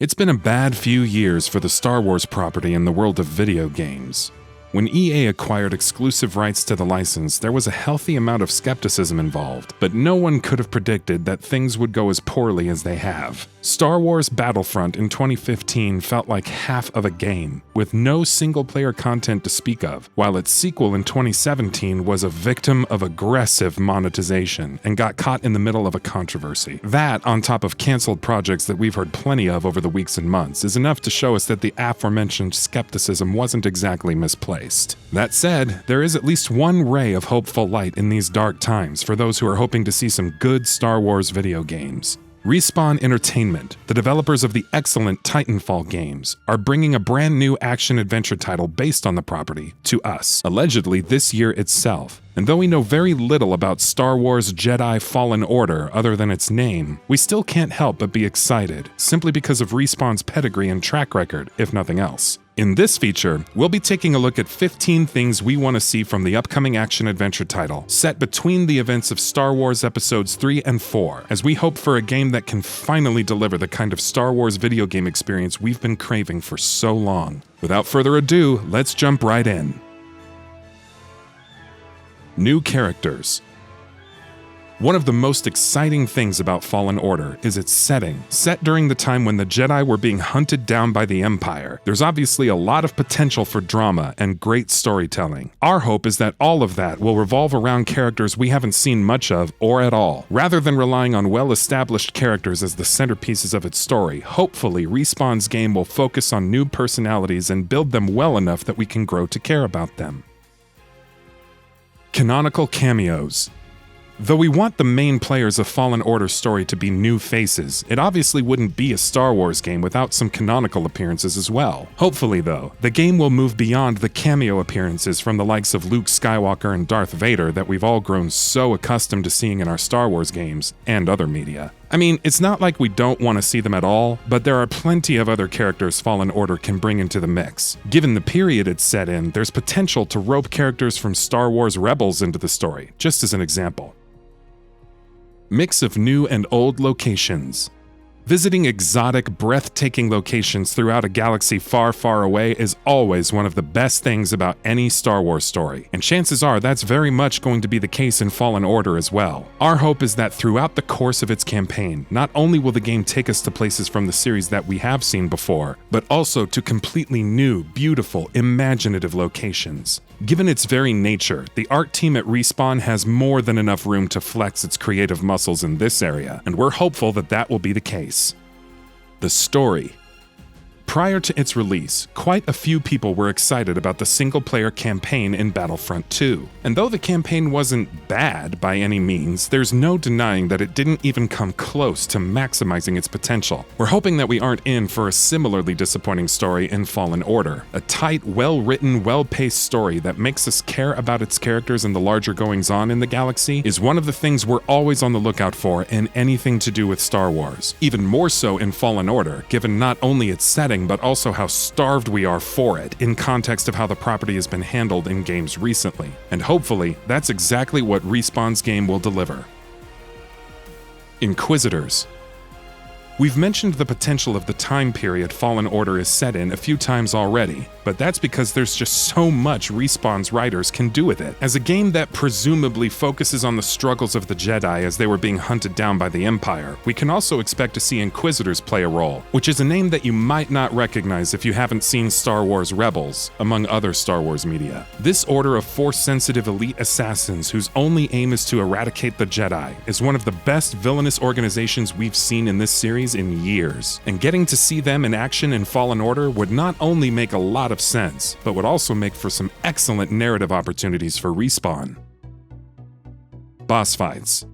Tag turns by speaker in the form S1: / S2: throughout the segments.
S1: It's been a bad few years for the Star Wars property in the world of video games. When EA acquired exclusive rights to the license, there was a healthy amount of skepticism involved, but no one could have predicted that things would go as poorly as they have. Star Wars Battlefront in 2015 felt like half of a game, with no single-player content to speak of, while its sequel in 2017 was a victim of aggressive monetization and got caught in the middle of a controversy. That, on top of canceled projects that we've heard plenty of over the weeks and months, is enough to show us that the aforementioned skepticism wasn't exactly misplaced. That said, there is at least one ray of hopeful light in these dark times for those who are hoping to see some good Star Wars video games. Respawn Entertainment, the developers of the excellent Titanfall games, are bringing a brand new action-adventure title based on the property to us, allegedly this year itself. And though we know very little about Star Wars Jedi Fallen Order other than its name, we still can't help but be excited, simply because of Respawn's pedigree and track record, if nothing else. In this feature, we'll be taking a look at 15 things we want to see from the upcoming action-adventure title, set between the events of Star Wars Episodes 3 and 4, as we hope for a game that can finally deliver the kind of Star Wars video game experience we've been craving for so long. Without further ado, let's jump right in. New characters. One of the most exciting things about Fallen Order is its setting. Set during the time when the Jedi were being hunted down by the Empire, there's obviously a lot of potential for drama and great storytelling. Our hope is that all of that will revolve around characters we haven't seen much of or at all. Rather than relying on well-established characters as the centerpieces of its story, hopefully Respawn's game will focus on new personalities and build them well enough that we can grow to care about them. Canonical cameos. Though we want the main players of Fallen Order's story to be new faces, it obviously wouldn't be a Star Wars game without some canonical appearances as well. Hopefully, though, the game will move beyond the cameo appearances from the likes of Luke Skywalker and Darth Vader that we've all grown so accustomed to seeing in our Star Wars games and other media. I mean, it's not like we don't want to see them at all, but there are plenty of other characters Fallen Order can bring into the mix. Given the period it's set in, there's potential to rope characters from Star Wars Rebels into the story, just as an example. Mix of new and old locations. Visiting exotic, breathtaking locations throughout a galaxy far, far away is always one of the best things about any Star Wars story, and chances are that's very much going to be the case in Fallen Order as well. Our hope is that throughout the course of its campaign, not only will the game take us to places from the series that we have seen before, but also to completely new, beautiful, imaginative locations. Given its very nature, the art team at Respawn has more than enough room to flex its creative muscles in this area, and we're hopeful that that will be the case. The story. Prior to its release, quite a few people were excited about the single-player campaign in Battlefront 2. And though the campaign wasn't bad by any means, there's no denying that it didn't even come close to maximizing its potential. We're hoping that we aren't in for a similarly disappointing story in Fallen Order. A tight, well-written, well-paced story that makes us care about its characters and the larger goings-on in the galaxy is one of the things we're always on the lookout for in anything to do with Star Wars. Even more so in Fallen Order, given not only its setting, but also how starved we are for it in context of how the property has been handled in games recently. And hopefully, that's exactly what Respawn's game will deliver. Inquisitors. We've mentioned the potential of the time period Fallen Order is set in a few times already, but that's because there's just so much Respawn's writers can do with it. As a game that presumably focuses on the struggles of the Jedi as they were being hunted down by the Empire, we can also expect to see Inquisitors play a role, which is a name that you might not recognize if you haven't seen Star Wars Rebels, among other Star Wars media. This order of Force-sensitive elite assassins whose only aim is to eradicate the Jedi is one of the best villainous organizations we've seen in this series in years, and getting to see them in action in Fallen Order would not only make a lot of sense, but would also make for some excellent narrative opportunities for Respawn. Boss fights.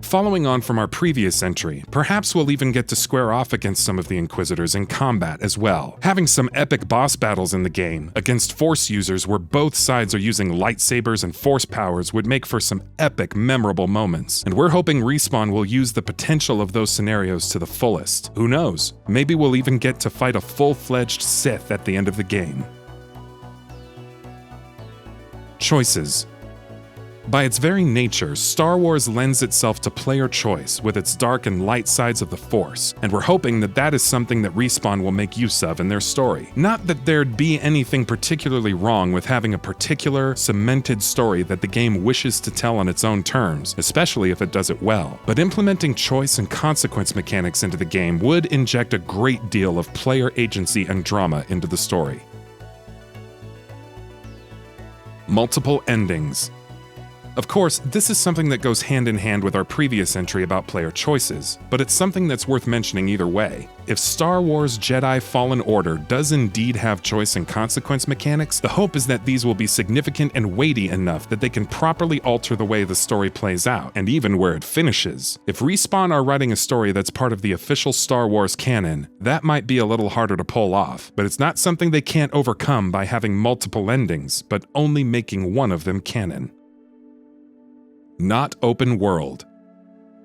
S1: Following on from our previous entry, perhaps we'll even get to square off against some of the Inquisitors in combat as well. Having some epic boss battles in the game against Force users where both sides are using lightsabers and Force powers would make for some epic, memorable moments. And we're hoping Respawn will use the potential of those scenarios to the fullest. Who knows? Maybe we'll even get to fight a full-fledged Sith at the end of the game. Choices. By its very nature, Star Wars lends itself to player choice with its dark and light sides of the Force, and we're hoping that that is something that Respawn will make use of in their story. Not that there'd be anything particularly wrong with having a particular, cemented story that the game wishes to tell on its own terms, especially if it does it well, but implementing choice and consequence mechanics into the game would inject a great deal of player agency and drama into the story. Multiple endings. Of course, this is something that goes hand in hand with our previous entry about player choices, but it's something that's worth mentioning either way. If Star Wars Jedi Fallen Order does indeed have choice and consequence mechanics, the hope is that these will be significant and weighty enough that they can properly alter the way the story plays out, and even where it finishes. If Respawn are writing a story that's part of the official Star Wars canon, that might be a little harder to pull off, but it's not something they can't overcome by having multiple endings, but only making one of them canon. Not open world.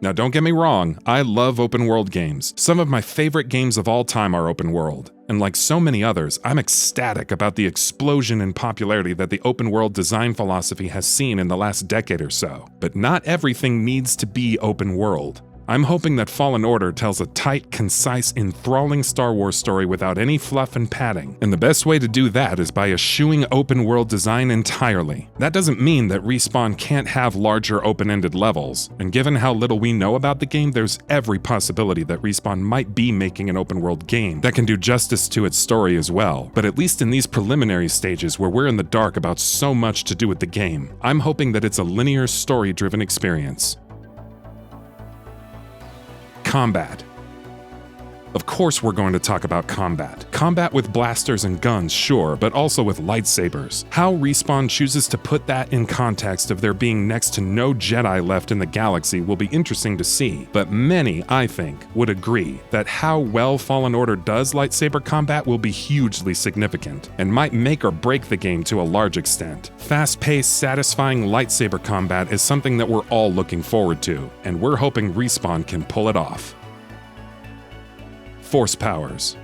S1: Now don't get me wrong, I love open world games. Some of my favorite games of all time are open world, and like so many others, I'm ecstatic about the explosion in popularity that the open world design philosophy has seen in the last decade or so. But not everything needs to be open world. I'm hoping that Fallen Order tells a tight, concise, enthralling Star Wars story without any fluff and padding, and the best way to do that is by eschewing open-world design entirely. That doesn't mean that Respawn can't have larger open-ended levels, and given how little we know about the game, there's every possibility that Respawn might be making an open-world game that can do justice to its story as well. But at least in these preliminary stages where we're in the dark about so much to do with the game, I'm hoping that it's a linear, story-driven experience. Combat. Of course we're going to talk about combat. Combat with blasters and guns, sure, but also with lightsabers. How Respawn chooses to put that in context of there being next to no Jedi left in the galaxy will be interesting to see, but many, I think, would agree that how well Fallen Order does lightsaber combat will be hugely significant, and might make or break the game to a large extent. Fast-paced, satisfying lightsaber combat is something that we're all looking forward to, and we're hoping Respawn can pull it off. Force powers.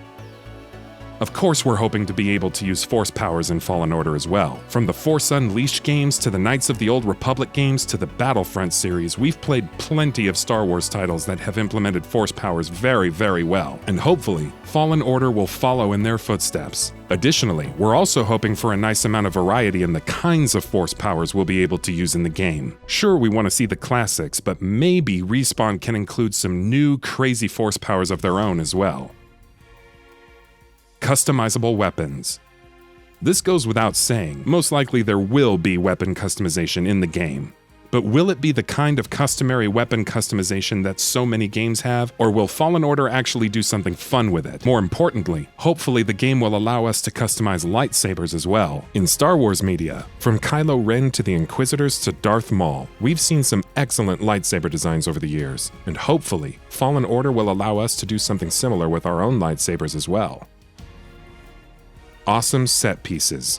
S1: Of course we're hoping to be able to use Force powers in Fallen Order as well. From the Force Unleashed games to the Knights of the Old Republic games to the Battlefront series, we've played plenty of Star Wars titles that have implemented Force powers very, very well, and hopefully, Fallen Order will follow in their footsteps. Additionally, we're also hoping for a nice amount of variety in the kinds of Force powers we'll be able to use in the game. Sure, we want to see the classics, but maybe Respawn can include some new, crazy Force powers of their own as well. Customizable weapons. This goes without saying, most likely there will be weapon customization in the game. But will it be the kind of customary weapon customization that so many games have, or will Fallen Order actually do something fun with it? More importantly, hopefully the game will allow us to customize lightsabers as well. In Star Wars media, from Kylo Ren to the Inquisitors to Darth Maul, we've seen some excellent lightsaber designs over the years, and hopefully, Fallen Order will allow us to do something similar with our own lightsabers as well. Awesome set pieces.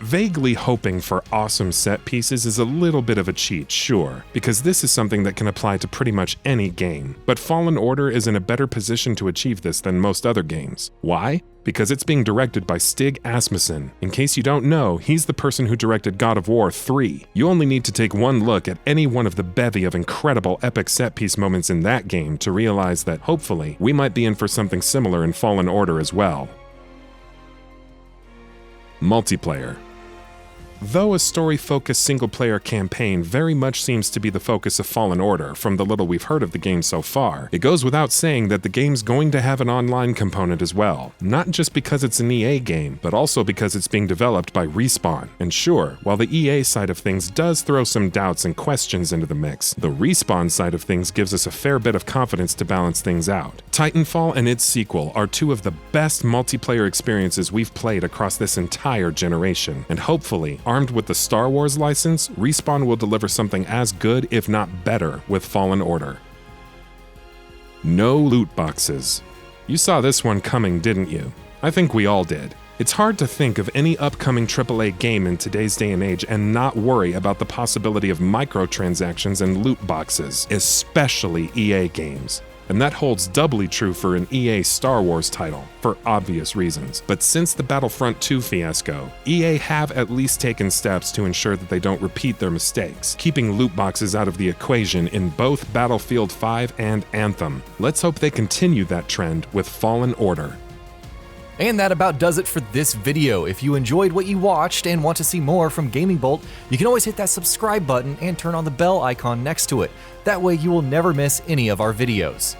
S1: Vaguely hoping for awesome set pieces is a little bit of a cheat, sure, because this is something that can apply to pretty much any game, but Fallen Order is in a better position to achieve this than most other games. Why? Because it's being directed by Stig Asmussen. In case you don't know, he's the person who directed God of War 3. You only need to take one look at any one of the bevy of incredible epic set-piece moments in that game to realize that, hopefully, we might be in for something similar in Fallen Order as well. Multiplayer. Though a story-focused single-player campaign very much seems to be the focus of Fallen Order from the little we've heard of the game so far, it goes without saying that the game's going to have an online component as well, not just because it's an EA game, but also because it's being developed by Respawn. And sure, while the EA side of things does throw some doubts and questions into the mix, the Respawn side of things gives us a fair bit of confidence to balance things out. Titanfall and its sequel are two of the best multiplayer experiences we've played across this entire generation, and hopefully, armed with the Star Wars license, Respawn will deliver something as good, if not better, with Fallen Order. No loot boxes. You saw this one coming, didn't you? I think we all did. It's hard to think of any upcoming AAA game in today's day and age and not worry about the possibility of microtransactions and loot boxes, especially EA games. And that holds doubly true for an EA Star Wars title, for obvious reasons. But since the Battlefront 2 fiasco, EA have at least taken steps to ensure that they don't repeat their mistakes, keeping loot boxes out of the equation in both Battlefield 5 and Anthem. Let's hope they continue that trend with Fallen Order.
S2: And that about does it for this video. If you enjoyed what you watched and want to see more from Gaming Bolt, you can always hit that subscribe button and turn on the bell icon next to it. That way you will never miss any of our videos.